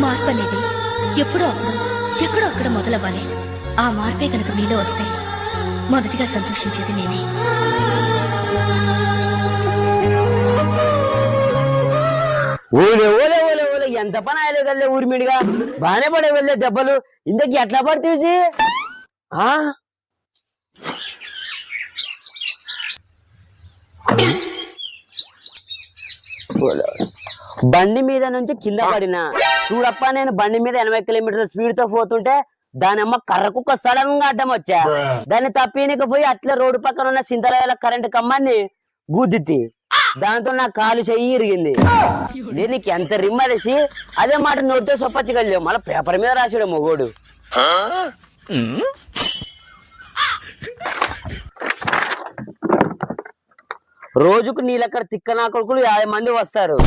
మార్పు అనేది ఎప్పుడో అప్పుడు ఎక్కడో అక్కడ మొదలవ్వాలి. ఆ మార్పే కనుక మీలో వస్తే మొదటిగా సంతోషించేది నేనే. ఓలే ఓలే ఓలే ఓలే ఎంత పని ఆయలే కదలే ఊరిమిడిగా బాగానే పడే వెళ్ళే దెబ్బలు ఇంతకి ఎట్లా పడితేసి బండి మీద నుంచి కింద పడినా చూడప్ప. నేను బండి మీద 80 కిలోమీటర్ల స్పీడ్ తో పోతుంటే దాని అమ్మ కర్ర కుక్క సడన్ గా అడ్డం వచ్చా. దాన్ని తప్పీనికి పోయి అట్లా రోడ్డు పక్కన ఉన్న సింతరాయల కరెంట్ కమ్మాన్ని గుద్దితి. దాంతో నా కాలు చెయ్యి ఇరిగింది. నేను నీకు ఎంత రిమ్మరేసి అదే మాట నోటితో సొప్పచ్చగలేవు. మళ్ళీ పేపర్ మీద రాసాడు మొగోడు. రోజుకు నీళ్ళక్కడ తిక్క నా కొడుకులు 50 మంది వస్తారు.